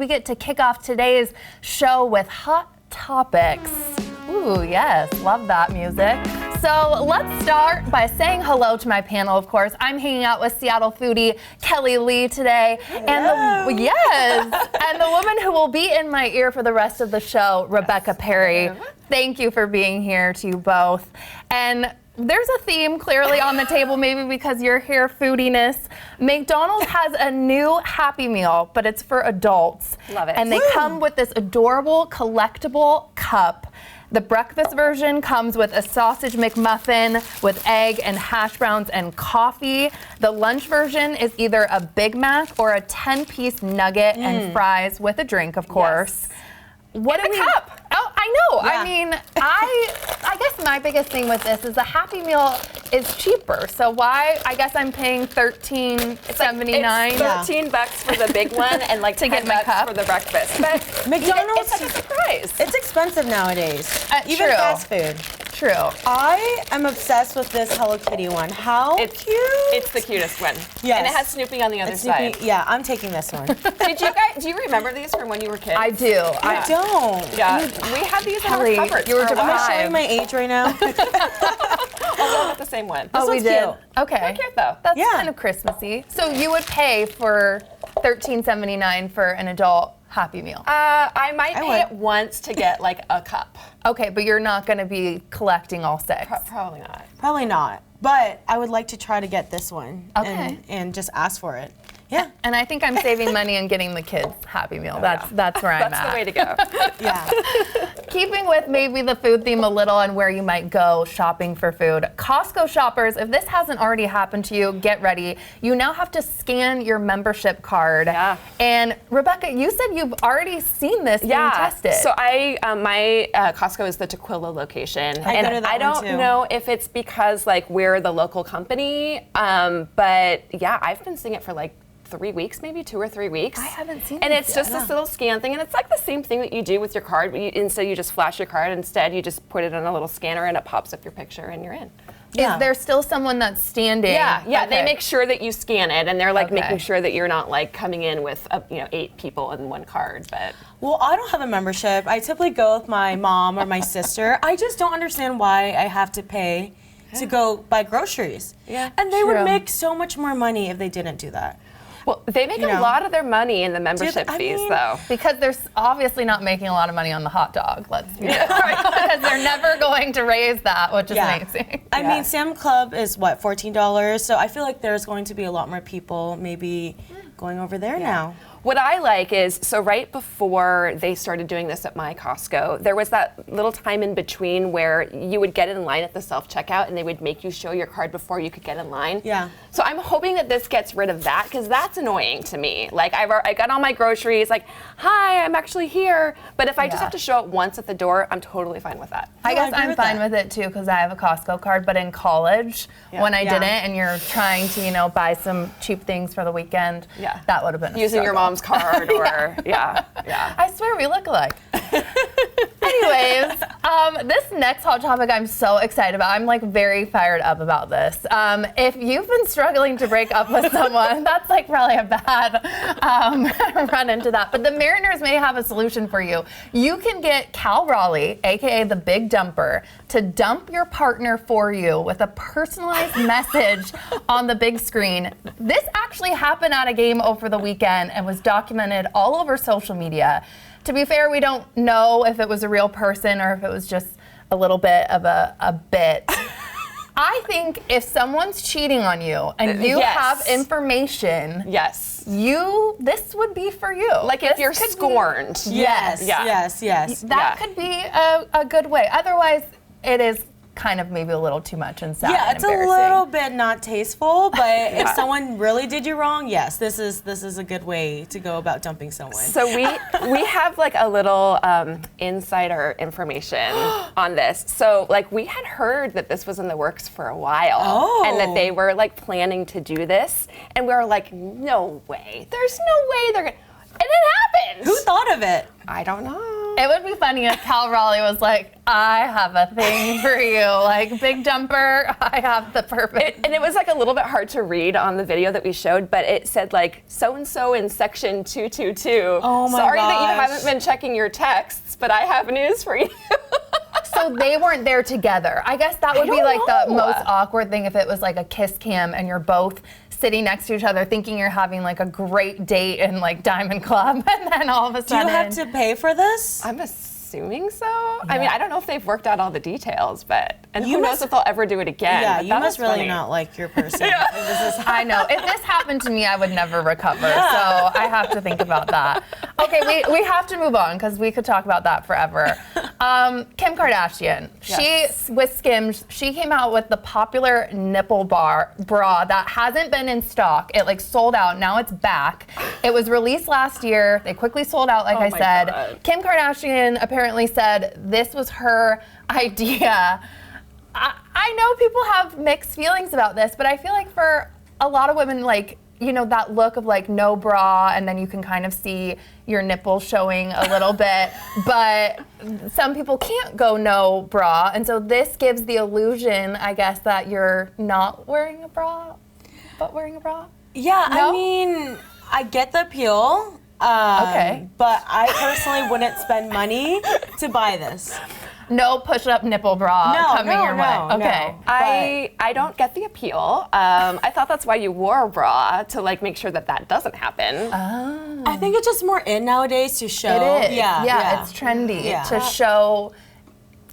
we get to kick off today's show with Hot Topics. Ooh, yes, love that music. So let's start by saying hello to my panel, of course. I'm hanging out with Seattle foodie Kelly Lee today. Hello. And the woman who will be in my ear for the rest of the show, Rebecca Perry. Thank you for being here to you both. And there's a theme clearly on the table, maybe because you're here, foodiness. McDonald's has a new Happy Meal, but it's for adults. Love it. And they come with this adorable collectible cup. The breakfast version comes with a sausage McMuffin with egg and hash browns and coffee. The lunch version is either a Big Mac or a 10-piece nugget and fries with a drink, of course. Yes. What do we? Cup. Oh, I know. Yeah. I mean, I guess my biggest thing with this is the Happy Meal is cheaper. So why? I guess I'm paying $13.79. It's $13 for the big one and like to get my cup for the breakfast. But McDonald's, it's like a surprise. It's expensive nowadays. Even true. fast food. True. I am obsessed with this Hello Kitty one. How cute! It's the cutest one. Yes. And it has Snoopy on the other side. Yeah, I'm taking this one. Do you remember these from when you were kids? I do. I don't. Yeah, we had these in our Kelly, cupboards. you were for a Am I while. showing my age right now? Oh, we got the same one. Oh, we one's did. cute. Okay. They're cute though. That's Yeah. kind of Christmassy. So you would pay for $13.79 for an adult Happy Meal. I might pay would. it once to get like a cup. Okay, but you're not going to be collecting all six. Probably not. Probably not. But I would like to try to get this one Okay. and just ask for it. Yeah. And I think I'm saving money and getting the kids Happy Meal. That's where I'm That's at. the way to go. Yeah. Keeping with maybe the food theme a little and where you might go shopping for food. Costco shoppers, if this hasn't already happened to you, get ready. You now have to scan your membership card. Yeah. And Rebecca, you said you've already seen this being tested. So my Costco is the Tequila location, I go to that I one, don't too. know if it's because like we're the local company, but yeah, I've been seeing it for like 3 weeks, maybe 2 or 3 weeks. I haven't seen And this it's yet. just this little scan thing, and it's like the same thing that you do with your card, but instead you just flash your card. Instead, you just put it on a little scanner, and it pops up your picture, and you're in. Yeah. Is there still someone that's standing? Yeah. Okay. They make sure that you scan it, and they're like Okay. making sure that you're not like coming in with 8 people in one card. But Well, I don't have a membership. I typically go with my mom or my sister. I just don't understand why I have to pay to go buy groceries. Yeah. And they True. would make so much more money if they didn't do that. well, they make You a know. lot of their money in the membership I fees, mean- though. Because they're obviously not making a lot of money on the hot dog, let's be honest. Because they're never going to raise that, which is amazing. I mean, Sam Club is what, $14? So I feel like there's going to be a lot more people maybe going over there now. What I like is, so right before they started doing this at my Costco, there was that little time in between where you would get in line at the self-checkout and they would make you show your card before you could get in line. Yeah. So I'm hoping that this gets rid of that, because that's annoying to me. Like I got all my groceries, like, hi, I'm actually here. But if I just have to show it once at the door, I'm totally fine with that. I No, guess I agree I'm with fine that. with it too because I have a Costco card, but in college, when I Yeah. didn't and you're trying to, buy some cheap things for the weekend, Yeah. that would have been a Using your struggle. mom's card or, yeah. I swear we look alike. Anyways, this next hot topic I'm so excited about. I'm like very fired up about this. If you've been struggling to break up with someone, that's like probably a bad run into that. But the Mariners may have a solution for you. You can get Cal Raleigh, aka the Big Dumper, to dump your partner for you with a personalized message on the big screen. This actually happened at a game over the weekend and was documented all over social media. To be fair, we don't know if it was a real person or if it was just a little bit of a bit. I think if someone's cheating on you and you Yes. have information, Yes. this would be for you. Like if This you're could be- scorned. Yes, Yeah. yes. that Yeah. could be a good way. Otherwise, it is kind of maybe a little too much and sad. Yeah, and it's a embarrassing. little bit not tasteful, but if someone really did you wrong, yes, this is a good way to go about dumping someone. So we have like a little insider information on this. So like we had heard that this was in the works for a while, and that they were like planning to do this, and we were like, no way, there's no way they're gonna, and it happened. Who thought of it? I don't know. It would be funny if Cal Raleigh was like, I have a thing for you. Like, big jumper, I have the perfect. And it was like a little bit hard to read on the video that we showed, but it said like, so-and-so in section 222. Oh my Sorry that you gosh. haven't been checking your texts, but I have news for you. So they weren't there together. I guess that would be don't like the know. most awkward thing if it was like a kiss cam and you're both sitting next to each other thinking you're having like a great date in like Diamond Club, and then all of a Do sudden. you have to pay for this? I'm assuming so. I mean, I don't know if they've worked out all the details, but who You knows must- if they'll ever do it again. Yeah, but you that must was really funny. not like your person. This is I know. If this happened to me, I would never recover. So I have to think about that. Okay, we have to move on because we could talk about that forever. Kim Kardashian. Yes. She, with Skims, she came out with the popular nipple bra that hasn't been in stock. It like sold out. Now it's back. It was released last year. They quickly sold out, like I my said. God. Kim Kardashian apparently said this was her idea. I know people have mixed feelings about this, but I feel like for a lot of women, like, you know, that look of like no bra and then you can kind of see your nipple showing a little bit, but some people can't go no bra. And so this gives the illusion, I guess, that you're not wearing a bra, but wearing a bra. Yeah, No? I mean, I get the appeal. Okay. But I personally wouldn't spend money to buy this. No push-up nipple bra coming your way. Okay. I don't get the appeal. I thought that's why you wore a bra, to like make sure that that doesn't happen. I think it's just more in nowadays to show. It is. Yeah, it's trendy Yeah. to show.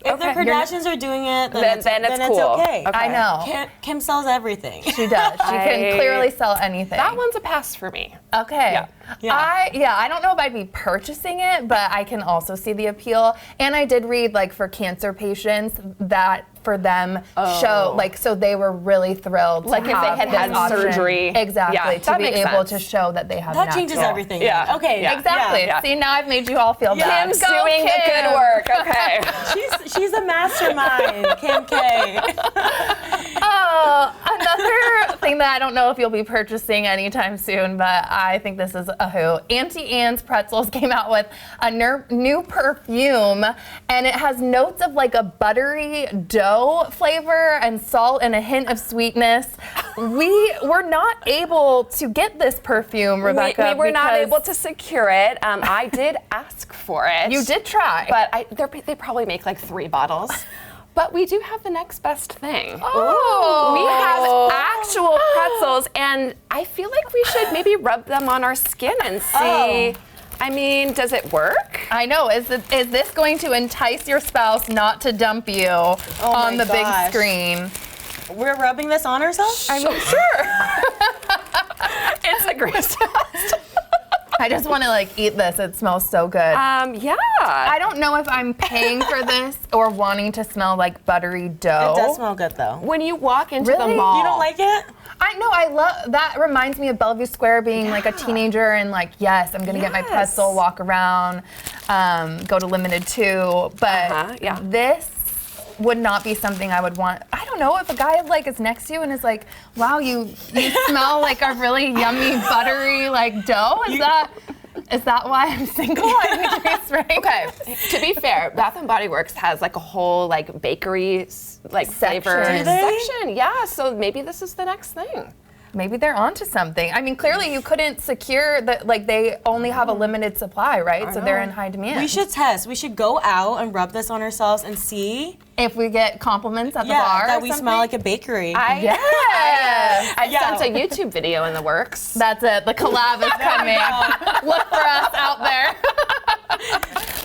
If the Kardashians are doing it, Then it's cool. okay. Okay. I know. Kim sells everything. She does. She can clearly sell anything. That one's a pass for me. Okay. Yeah. I don't know if I'd be purchasing it, but I can also see the appeal. And I did read, like, for cancer patients, that for them show, like, so they were really thrilled. Like to if they have had this had option. surgery. Exactly. Yeah, to that be makes able sense. to show that they have That changes natural. everything. Yeah. Okay. Yeah. Exactly. Yeah. See, now I've made you all feel bad. Kim's Go, doing the Kim. good work. Okay. She's a mastermind, Kim K. Oh, another thing that I don't know if you'll be purchasing anytime soon, but I think this is a who. Auntie Anne's pretzels came out with a new perfume, and it has notes of like a buttery dough flavor and salt and a hint of sweetness. We were not able to get this perfume, Rebecca. We were not because able to secure it. I did ask for it. You did try. But they probably make like 3 bottles. But we do have the next best thing. Oh. We have actual pretzels, and I feel like we should maybe rub them on our skin and see. I mean, does it work? I know. Is this going to entice your spouse not to dump you on the big gosh. screen? We're rubbing this on ourselves? I'm sure. It's a great test. I just want to like eat this. It smells so good. Yeah. I don't know if I'm paying for this or wanting to smell like buttery dough. It does smell good though. When you walk into the Really? mall. You don't like it? I know. I love that. Reminds me of Bellevue Square being like a teenager and like, yes, I'm gonna get my pretzel, walk around, go to Limited 2. But yeah. this would not be something I would want. I don't know if a guy like is next to you and is like, wow, you smell like a really yummy buttery like dough. Is that why I'm single? I need to be straight. Okay, to be fair, Bath and Body Works has like a whole like bakery like flavor Section. Do they? section. Yeah, so maybe this is the next thing. Maybe they're onto something. I mean, clearly you couldn't secure that. Like they only have a limited supply, right? So they're in high demand. We should test. We should go out and rub this on ourselves and see if we get compliments at the bar. that or we something. smell like a bakery. Yes. I sent a YouTube video in the works. That's it. The collab is coming. Look for us out there.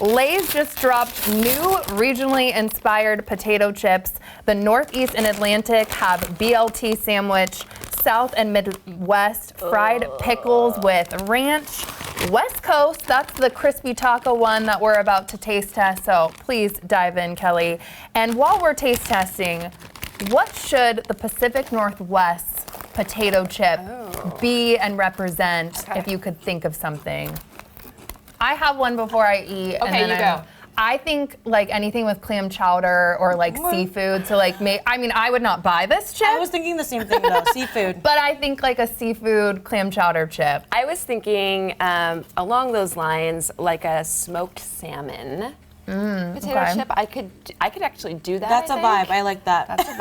Lay's just dropped new regionally inspired potato chips. The Northeast and Atlantic have BLT sandwich. South and Midwest, fried pickles with ranch. West Coast, that's the crispy taco one that we're about to taste test. So please dive in, Kelly. And while we're taste testing, what should the Pacific Northwest potato chip be and represent if you could think of something? I have one before I eat. Okay, you go. I think like anything with clam chowder or like seafood. So like, I would not buy this chip. I was thinking the same thing though, seafood. But I think like a seafood clam chowder chip. I was thinking along those lines, like a smoked salmon potato chip. I could actually do that. That's I a think. vibe. I like that. That's a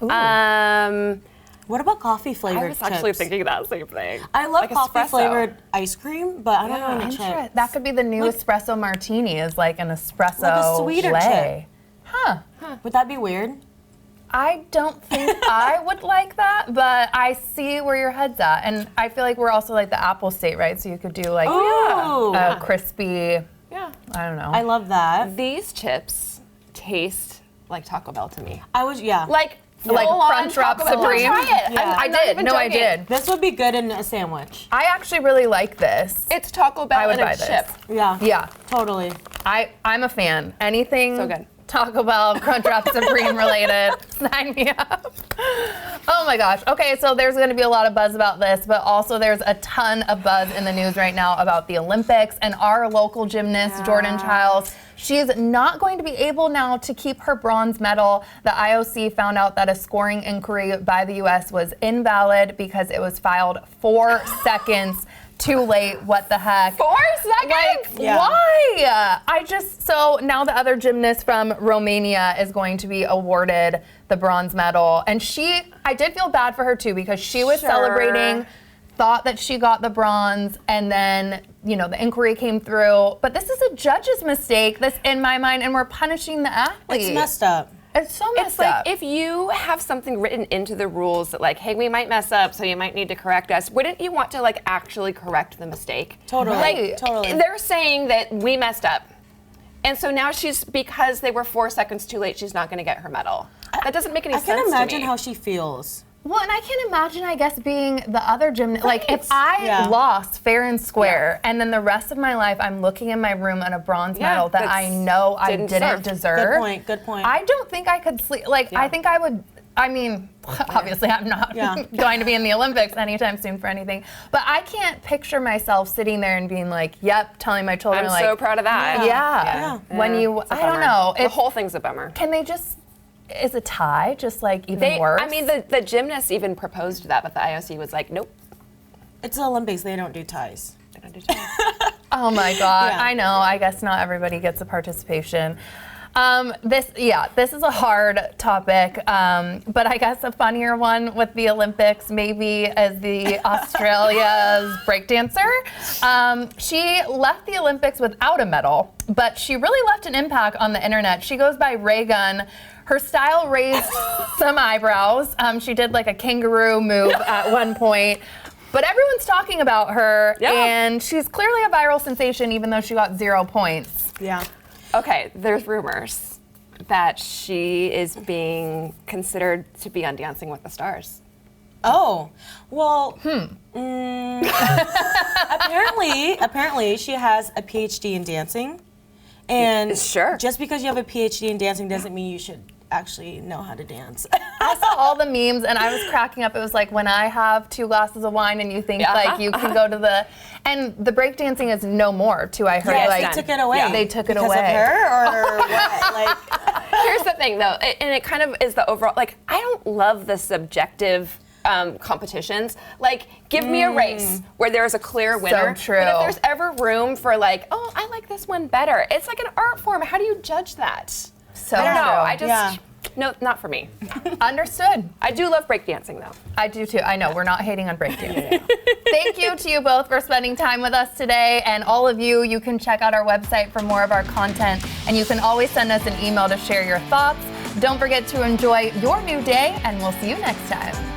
vibe. What about coffee flavored I was actually chips? thinking that same thing. I love Like coffee espresso. flavored ice cream, but I don't know any chip. That could be the new espresso martini, is like an espresso Like a sweeter lay. chip. Huh. Would that be weird? I don't think I would like that, but I see where your head's at. And I feel like we're also like the Apple state, right? So you could do like a crispy, Yeah. I don't know. I love that. These chips taste like Taco Bell to me. Like Crunch Wrap Supreme. Try it. Yeah. I did. No, I did. This would be good in a sandwich. I actually really like this. It's Taco Bell I would and buy a chip. this. Yeah. Yeah. Totally. I'm a fan. Anything So good. Taco Bell, Crunch Wrap Supreme related, sign me up. Oh my gosh. Okay, so there's going to be a lot of buzz about this, but also there's a ton of buzz in the news right now about the Olympics and our local gymnast, Jordan Childs. She's not going to be able now to keep her bronze medal. The IOC found out that a scoring inquiry by the U.S. was invalid because it was filed 4 seconds too late. What the heck? 4 seconds? Why? So now the other gymnast from Romania is going to be awarded the bronze medal. And I did feel bad for her too, because she was celebrating, thought that she got the bronze, and then, the inquiry came through. But this is a judge's mistake, that's in my mind, and we're punishing the athlete. It's messed up. It's so messed It's like up. if you have something written into the rules that like, hey, we might mess up, so you might need to correct us. Wouldn't you want to like actually correct the mistake? Totally. Right. Totally. They're saying that we messed up. And so now because they were 4 seconds too late, she's not going to get her medal. That doesn't make any sense to me. I can imagine how she feels. Well, and I can't imagine, I guess, being the other gymnast. Like, if I lost fair and square, and then the rest of my life I'm looking in my room at a bronze medal that I know I didn't deserve. Good point. I don't think I could sleep. Like, I think I would. I mean, obviously, I'm not going to be in the Olympics anytime soon for anything. But I can't picture myself sitting there and being like, "Yep," telling my children, I'm like, so proud of that. Yeah. When you, I don't know. The whole thing's a bummer. Can they just? Is a tie just like even worse? I mean, the gymnasts even proposed that, but the IOC was like, nope. It's the Olympics. They don't do ties. They don't do ties. Oh my God. Yeah. I know. I guess not everybody gets a participation. This is a hard topic, but I guess a funnier one with the Olympics maybe as the Australia's breakdancer. She left the Olympics without a medal, but she really left an impact on the internet. She goes by Raygun. Her style raised some eyebrows. She did like a kangaroo move at one point. But everyone's talking about her, and she's clearly a viral sensation even though she got 0 points. Yeah. Okay, there's rumors that she is being considered to be on Dancing with the Stars. Oh, well, apparently she has a PhD in dancing. And Sure. just because you have a PhD in dancing doesn't mean you should actually know how to dance. I saw all the memes and I was cracking up. It was like when I have 2 glasses of wine and you think like you can go to and the breakdancing is no more too, I heard. Yes, like they took it away. Yeah, they took it because away. of her or what? Like, Here's the thing, though, and it kind of is the overall, like, I don't love the subjective competitions. Like, give me a race where there's a clear winner. So true. But if there's ever room for like, oh, I like this one better, it's like an art form. How do you judge that? So I don't know. true. I just, no, not for me. Understood. I do love breakdancing, though. I do too. I know, we're not hating on breakdancing. Thank you to you both for spending time with us today. And all of you, you can check out our website for more of our content. And you can always send us an email to share your thoughts. Don't forget to enjoy your new day, and we'll see you next time.